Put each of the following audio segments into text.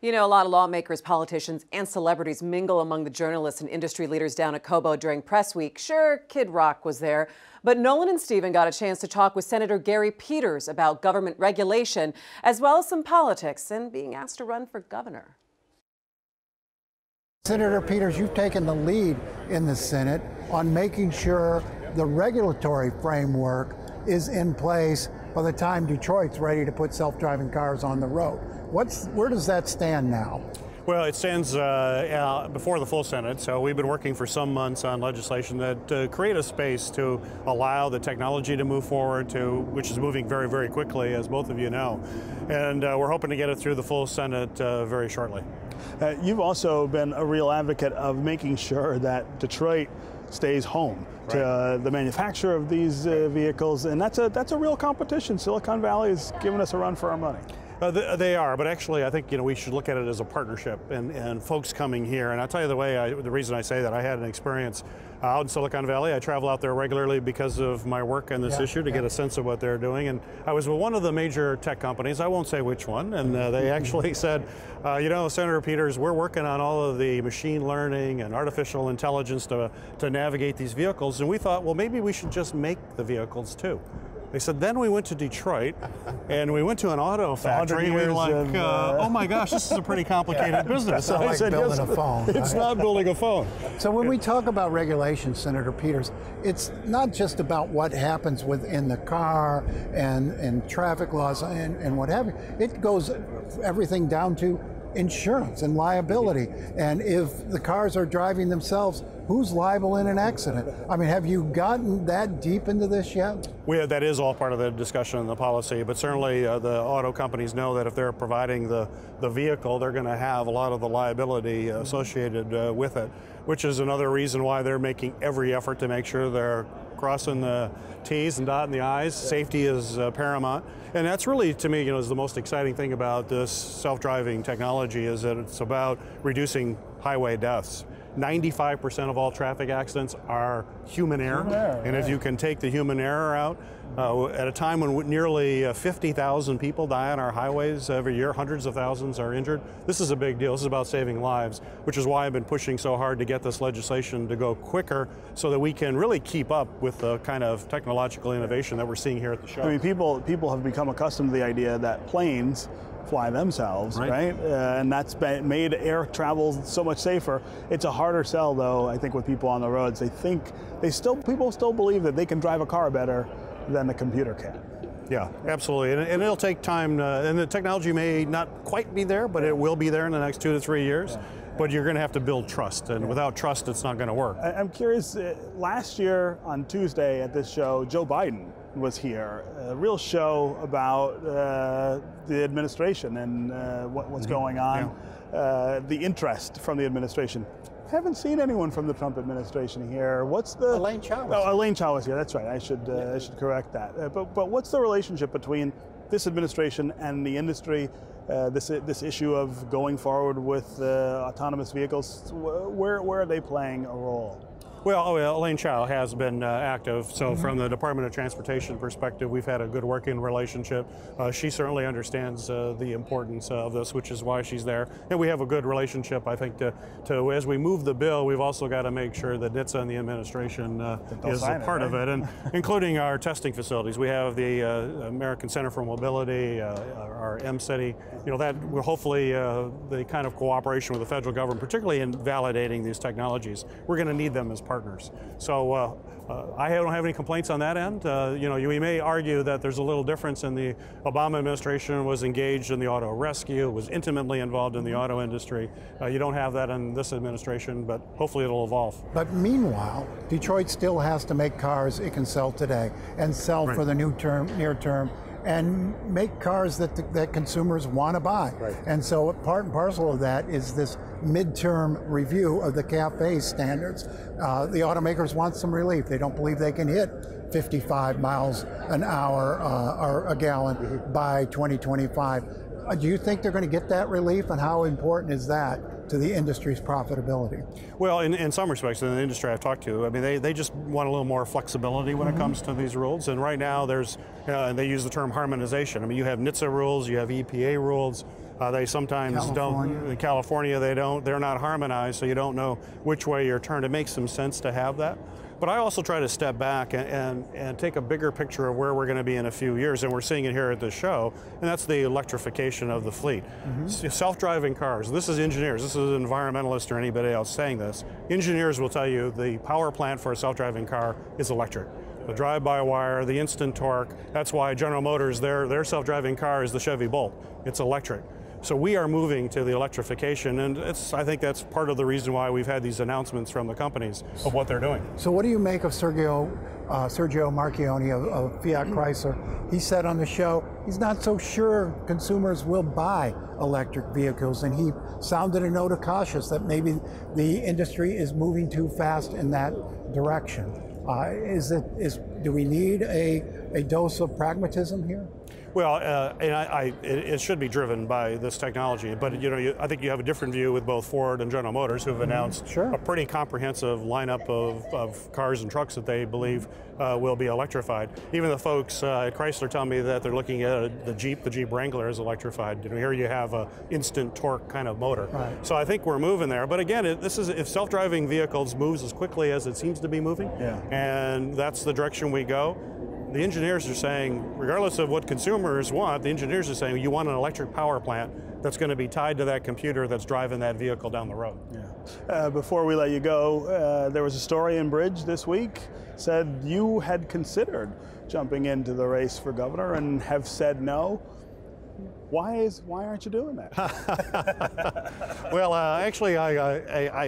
You know, a lot of lawmakers, politicians, and celebrities mingle among the journalists and industry leaders down at Cobo during press week. Sure, Kid Rock was there, but Nolan and Stephen got a chance to talk with Senator Gary Peters about government regulation, as well as some politics and being asked to run for governor. Senator Peters, you've taken the lead in the Senate on making sure the regulatory framework is in place by the time Detroit's ready to put self-driving cars on the road. Where does that stand now? Well, it stands before the full Senate, so we've been working for some months on legislation that create a space to allow the technology to move forward, which is moving very, very quickly, as both of you know. And we're hoping to get it through the full Senate very shortly. You've also been a real advocate of making sure that Detroit stays home to the manufacture of these vehicles, and that's a real competition. Silicon Valley is giving us a run for our money. They are, but actually I think we should look at it as a partnership and folks coming here. And I'll tell you the reason I say that, I had an experience out in Silicon Valley. I travel out there regularly because of my work on this issue to get a sense of what they're doing. And I was with one of the major tech companies, I won't say which one, and they actually said, you know, Senator Peters, we're working on all of the machine learning and artificial intelligence to navigate these vehicles. And we thought, well, maybe we should just make the vehicles too. They said, then we went to Detroit, and we went to an auto factory, and we were like, oh my gosh, this is a pretty complicated business. It's not like building a phone. It's not building a phone. So when we talk about regulation, Senator Peters, it's not just about what happens within the car and traffic laws and what have you. It goes everything down to insurance and liability. And if the cars are driving themselves, who's liable in an accident? I mean, have you gotten that deep into this yet? That is all part of the discussion and the policy, but certainly the auto companies know that if they're providing the vehicle, they're going to have a lot of the liability associated with it, which is another reason why they're making every effort to make sure they're crossing the T's and dotting the I's. Safety is paramount. And that's really, to me, is the most exciting thing about this self-driving technology, is that it's about reducing highway deaths. 95% of all traffic accidents are human error. And if you can take the human error out, at a time when nearly 50,000 people die on our highways every year, hundreds of thousands are injured, this is a big deal. This is about saving lives, which is why I've been pushing so hard to get this legislation to go quicker so that we can really keep up with the kind of technological innovation that we're seeing here at the show. I mean, people have become accustomed to the idea that planes fly themselves, right? And that's made air travel so much safer. It's a harder sell, though, I think, with people on the roads. People still believe that they can drive a car better than the computer can. Yeah, absolutely, and it'll take time, and the technology may not quite be there, but it will be there in the next 2 to 3 years. But you're going to have to build trust, and without trust, it's not going to work. I'm curious, last year on Tuesday at this show, Joe Biden was here, a real show about the administration and what's going on, the interest from the administration. Haven't seen anyone from the Trump administration here. What's the Elaine Chao? Oh, Elaine Chao is here. That's right. I should correct that. But what's the relationship between this administration and the industry? This issue of going forward with autonomous vehicles. Where are they playing a role? Well, Elaine Chao has been active, so from the Department of Transportation perspective, we've had a good working relationship. She certainly understands the importance of this, which is why she's there. And we have a good relationship, I think, to as we move the bill, we've also got to make sure that NHTSA and the administration is a part of it, and including our testing facilities. We have the American Center for Mobility, our M-City, that will hopefully the kind of cooperation with the federal government, particularly in validating these technologies. We're going to need them as partners. So I don't have any complaints on that end. We may argue that there's a little difference in the Obama administration was engaged in the auto rescue, was intimately involved in the auto industry. You don't have that in this administration, but hopefully it'll evolve. But meanwhile, Detroit still has to make cars it can sell today and sell for the near term, and make cars that consumers want to buy. And so part and parcel of that is this midterm review of the CAFE standards. The automakers want some relief. They don't believe they can hit 55 miles an hour or a gallon by 2025. Do you think they're going to get that relief, and how important is that to the industry's profitability? Well, in some respects, in the industry I've talked to, I mean, they just want a little more flexibility when it comes to these rules. And right now, there's, and they use the term harmonization. I mean, you have NHTSA rules, you have EPA rules. They sometimes don't. In California, they're not harmonized, so you don't know which way you're turned. It makes some sense to have that. But I also try to step back and take a bigger picture of where we're going to be in a few years, and we're seeing it here at this show, and that's the electrification of the fleet. Self-driving cars, this is engineers, this is an environmentalist or anybody else saying this. Engineers will tell you the power plant for a self-driving car is electric. The drive-by-wire, the instant torque, that's why General Motors, their self-driving car is the Chevy Bolt. It's electric. So we are moving to the electrification, and I think that's part of the reason why we've had these announcements from the companies of what they're doing. So what do you make of Sergio Marchionne of Fiat Chrysler? He said on the show he's not so sure consumers will buy electric vehicles, and he sounded a note of caution that maybe the industry is moving too fast in that direction. Do we need a dose of pragmatism here? Well, and it should be driven by this technology, but I think you have a different view with both Ford and General Motors, who have announced a pretty comprehensive lineup of cars and trucks that they believe will be electrified. Even the folks at Chrysler tell me that they're looking at the Jeep Wrangler is electrified. Here you have an instant torque kind of motor. Right. So I think we're moving there. But again, if self-driving vehicles moves as quickly as it seems to be moving, and that's the direction we go. The engineers are saying, regardless of what consumers want, the engineers are saying you want an electric power plant that's going to be tied to that computer that's driving that vehicle down the road. Before we let you go, there was a story in Bridge this week said you had considered jumping into the race for governor and have said no. Why aren't you doing that? Well, actually,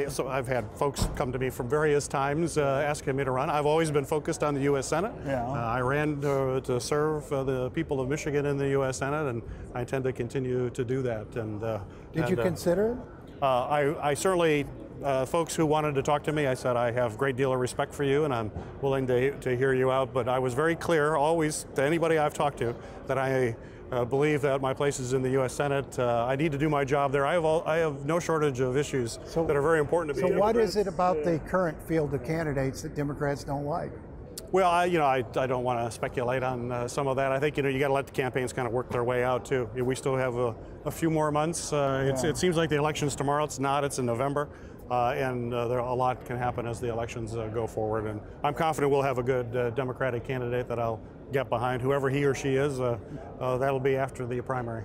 so I've had folks come to me from various times asking me to run. I've always been focused on the U.S. Senate. I ran to serve the people of Michigan in the U.S. Senate, and I intend to continue to do that. Did you consider it? I certainly, folks who wanted to talk to me, I said I have a great deal of respect for you and I'm willing to hear you out, but I was very clear always to anybody I've talked to that I believe that my place is in the U.S. Senate. I need to do my job there. I have no shortage of issues that are very important to me. So what is it about the current field of candidates that Democrats don't like? Well, I don't want to speculate on some of that. I think you got to let the campaigns kind of work their way out too. We still have a few more months. It seems like the election's tomorrow. It's not. It's in November. And a lot can happen as the elections go forward. And I'm confident we'll have a good Democratic candidate that I'll get behind. Whoever he or she is, that'll be after the primary.